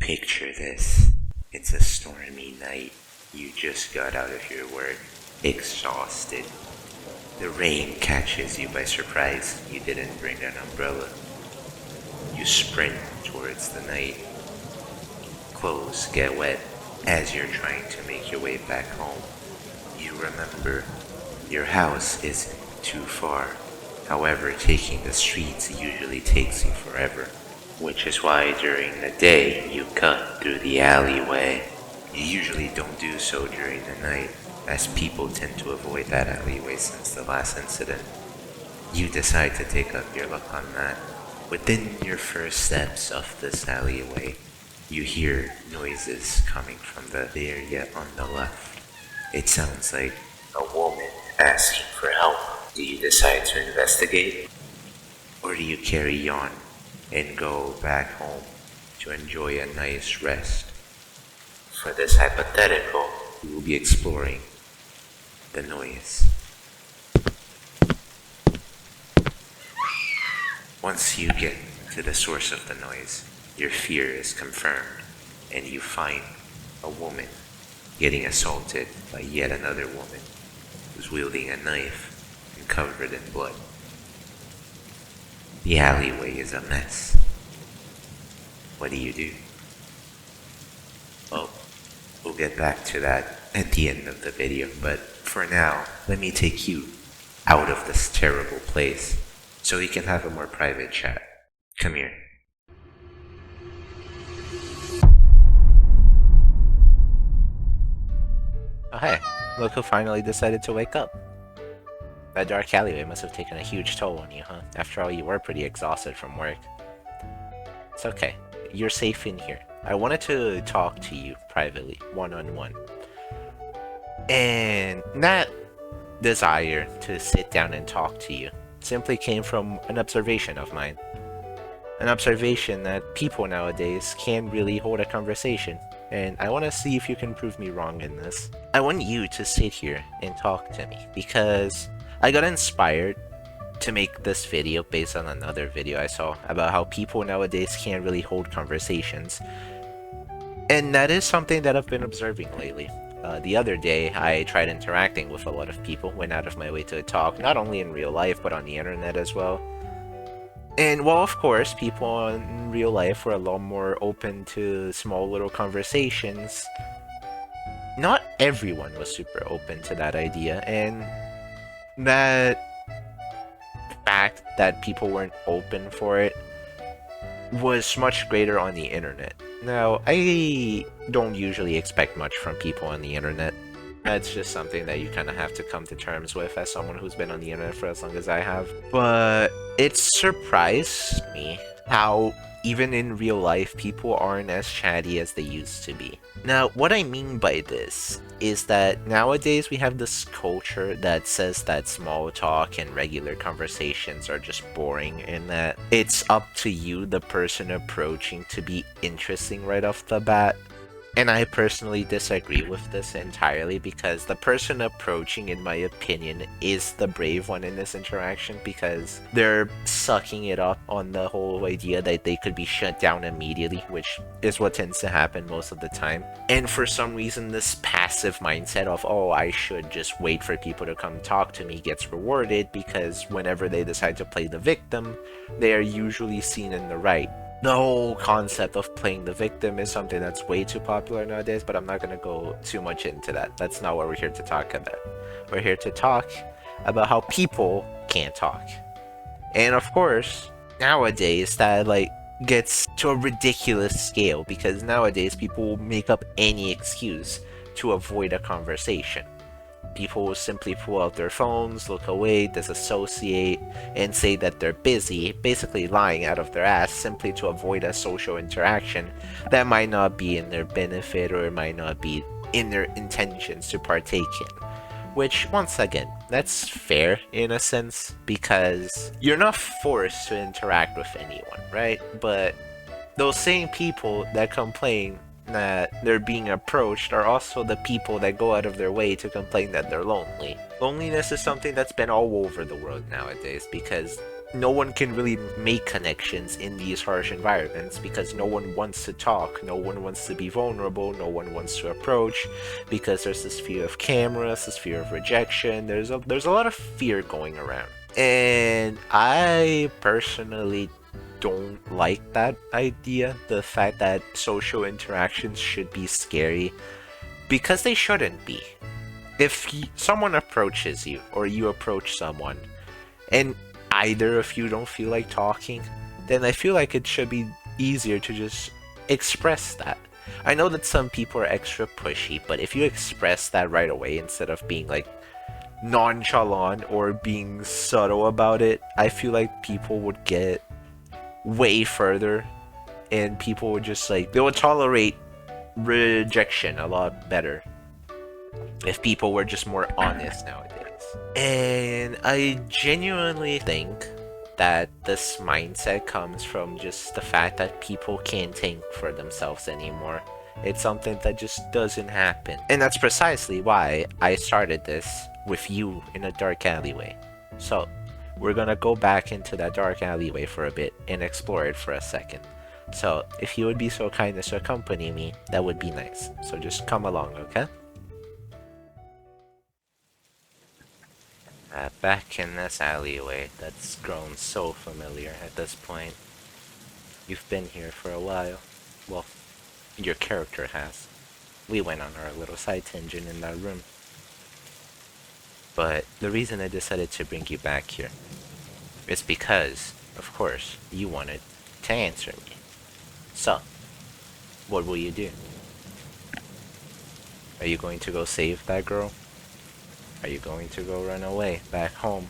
Picture this. It's a stormy night. You just got out of your work, exhausted. The rain catches you by surprise. You didn't bring an umbrella. You sprint towards the night. Clothes get wet as you're trying to make your way back home. You remember your house is too far. However, taking the streets usually takes you forever, which is why during the day you cut through the alleyway. You usually don't do so during the night, as people tend to avoid that alleyway since the last incident. You decide to take up your luck on that. Within your first steps of this alleyway, you hear noises coming from the area on the left. It sounds like a woman asking for help. Do you decide to investigate? Or do you carry on and go back home to enjoy a nice rest? For this hypothetical, we will be exploring the noise. Once you get to the source of the noise, your fear is confirmed, and you find a woman getting assaulted by yet another woman who's wielding a knife and covered in blood. The alleyway is a mess. What do you do? Well, we'll get back to that at the end of the video, but for now, let me take you out of this terrible place so we can have a more private chat. Come here. Oh hey, look who finally decided to wake up. That dark alleyway must have taken a huge toll on you, huh? After all, you were pretty exhausted from work. It's okay. You're safe in here. I wanted to talk to you privately, one-on-one. And that desire to sit down and talk to you simply came from an observation of mine. An observation that people nowadays can't really hold a conversation. And I want to see if you can prove me wrong in this. I want you to sit here and talk to me because I got inspired to make this video based on another video I saw about how people nowadays can't really hold conversations. And that is something that I've been observing lately. The other day, I tried interacting with a lot of people, went out of my way to talk, not only in real life, but on the internet as well. And while of course, people in real life were a lot more open to small little conversations, not everyone was super open to that idea, and that fact that people weren't open for it was much greater on the internet. Now, I don't usually expect much from people on the internet. That's just something that you kind of have to come to terms with as someone who's been on the internet for as long as I have. But it surprised me how even in real life, people aren't as chatty as they used to be. Now, what I mean by this is that nowadays we have this culture that says that small talk and regular conversations are just boring and that it's up to you, the person approaching, to be interesting right off the bat. And I personally disagree with this entirely because the person approaching, in my opinion, is the brave one in this interaction because they're sucking it up on the whole idea that they could be shut down immediately, which is what tends to happen most of the time. And for some reason, this passive mindset of, oh, I should just wait for people to come talk to me gets rewarded because whenever they decide to play the victim, they are usually seen in the right. The whole concept of playing the victim is something that's way too popular nowadays, but I'm not going to go too much into that. That's not what we're here to talk about. We're here to talk about how people can't talk. And of course, nowadays that gets to a ridiculous scale because nowadays people will make up any excuse to avoid a conversation. People will simply pull out their phones, look away, disassociate, and say that they're busy, basically lying out of their ass simply to avoid a social interaction that might not be in their benefit or might not be in their intentions to partake in. Which, once again, that's fair in a sense because you're not forced to interact with anyone, right? But those same people that complain that they're being approached are also the people that go out of their way to complain that they're lonely. Loneliness is something that's been all over the world nowadays because no one can really make connections in these harsh environments because no one wants to talk, no one wants to be vulnerable, no one wants to approach because there's this fear of cameras, this fear of rejection. There's a lot of fear going around. And I personally don't like that idea, the fact that social interactions should be scary, because they shouldn't be. If someone approaches you or you approach someone and either of you don't feel like talking, then I feel like it should be easier to just express that. I know that some people are extra pushy, but if you express that right away instead of being like nonchalant or being subtle about it, I feel like people would get way further and people would just like, they would tolerate rejection a lot better if people were just more honest nowadays. And I genuinely think that this mindset comes from just the fact that people can't think for themselves anymore. It's something that just doesn't happen. And that's precisely why I started this with you in a dark alleyway. So, we're gonna go back into that dark alleyway for a bit and explore it for a second. So, if you would be so kind as to accompany me, that would be nice. So just come along, okay? Back in this alleyway that's grown so familiar at this point. You've been here for a while. Well, your character has. We went on our little side tangent in that room. But the reason I decided to bring you back here is because, of course, you wanted to answer me. So, what will you do? Are you going to go save that girl? Are you going to go run away back home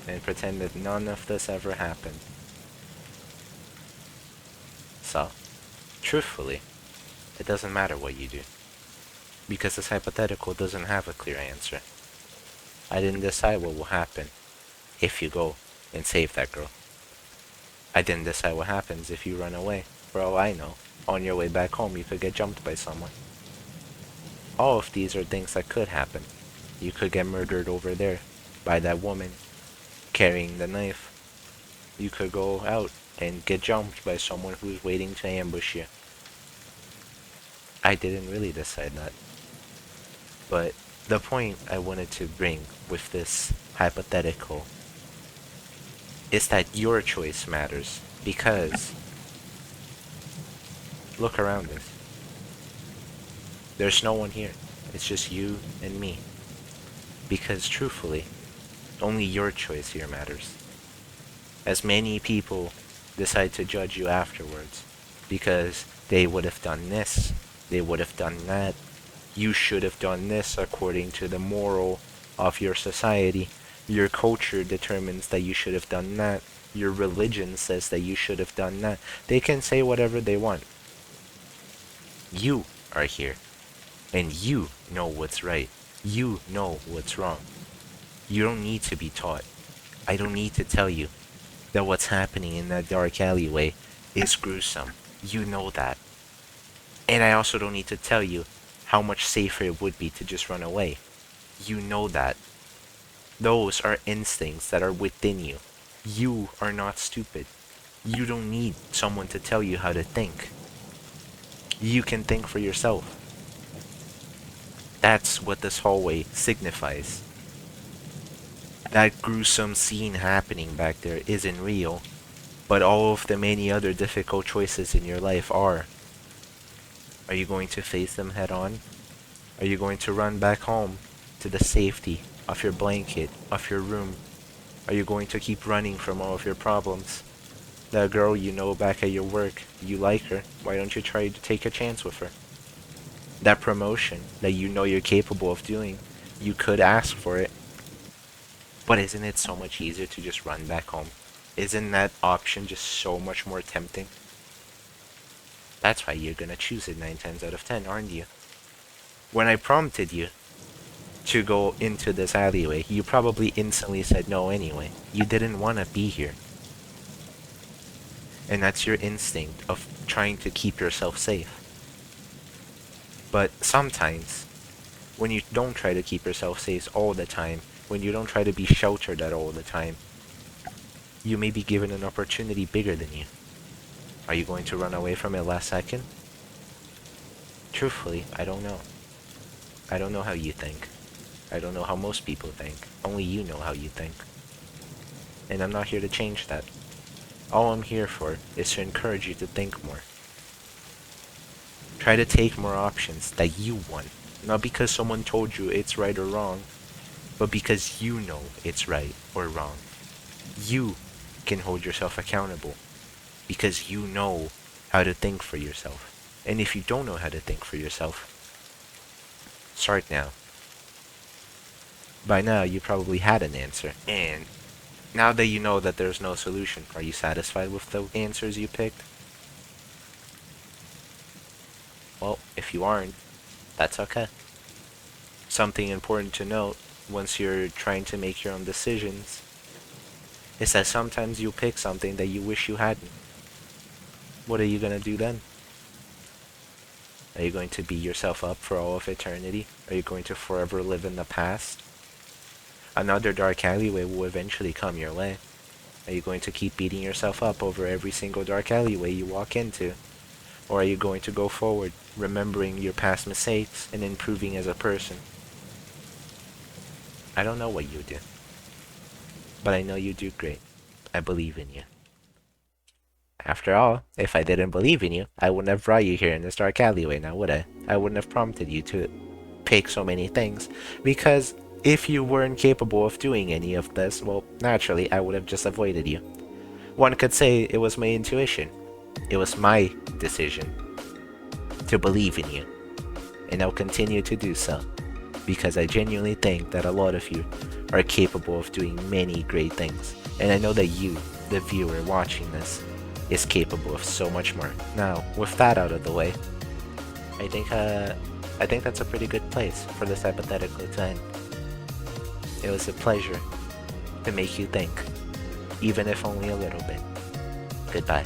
and pretend that none of this ever happened? So, truthfully, it doesn't matter what you do, because this hypothetical doesn't have a clear answer. I didn't decide what will happen if you go and save that girl. I didn't decide what happens if you run away. For all I know, on your way back home you could get jumped by someone. All of these are things that could happen. You could get murdered over there by that woman carrying the knife. You could go out and get jumped by someone who's waiting to ambush you. I didn't really decide that. But the point I wanted to bring with this hypothetical is that your choice matters, because look around us. There's no one here. It's just you and me. Because truthfully, only your choice here matters. As many people decide to judge you afterwards because they would have done this, they would have done that, you should have done this according to the moral of your society, your culture determines that you should have done that, your religion says that you should have done that. They can say whatever they want. You are here, and you know what's right. You know what's wrong. You don't need to be taught. I don't need to tell you that what's happening in that dark alleyway is gruesome. You know that. And I also don't need to tell you how much safer it would be to just run away. You know that. Those are instincts that are within you. You are not stupid. You don't need someone to tell you how to think. You can think for yourself. That's what this hallway signifies. That gruesome scene happening back there isn't real, but all of the many other difficult choices in your life are. Are you going to face them head on? Are you going to run back home to the safety of your blanket, of your room? Are you going to keep running from all of your problems? That girl you know back at your work, you like her, why don't you try to take a chance with her? That promotion that you know you're capable of doing, you could ask for it. But isn't it so much easier to just run back home? Isn't that option just so much more tempting? That's why you're gonna choose it 9 times out of 10, aren't you? When I prompted you to go into this alleyway, you probably instantly said no anyway. You didn't want to be here. And that's your instinct of trying to keep yourself safe. But sometimes, when you don't try to keep yourself safe all the time, when you don't try to be sheltered at all the time, you may be given an opportunity bigger than you. Are you going to run away from it last second? Truthfully, I don't know. I don't know how you think. I don't know how most people think. Only you know how you think. And I'm not here to change that. All I'm here for is to encourage you to think more. Try to take more options that you want. Not because someone told you it's right or wrong, but because you know it's right or wrong. You can hold yourself accountable because you know how to think for yourself. And if you don't know how to think for yourself, start now. By now, you probably had an answer. And now that you know that there's no solution, are you satisfied with the answers you picked? Well, if you aren't, that's okay. Something important to note once you're trying to make your own decisions is that sometimes you pick something that you wish you hadn't. What are you gonna do then? Are you going to beat yourself up for all of eternity? Are you going to forever live in the past? Another dark alleyway will eventually come your way. Are you going to keep beating yourself up over every single dark alleyway you walk into? Or are you going to go forward, remembering your past mistakes and improving as a person? I don't know what you do, but I know you do great. I believe in you. After all, if I didn't believe in you, I wouldn't have brought you here in this dark alleyway now, would I? I wouldn't have prompted you to pick so many things, because if you weren't capable of doing any of this, well, naturally, I would have just avoided you. One could say it was my intuition. It was my decision to believe in you, and I'll continue to do so, because I genuinely think that a lot of you are capable of doing many great things, and I know that you, the viewer watching this, is capable of so much more. Now, with that out of the way, I think that's a pretty good place for this hypothetical to end. It was a pleasure to make you think, even if only a little bit. Goodbye.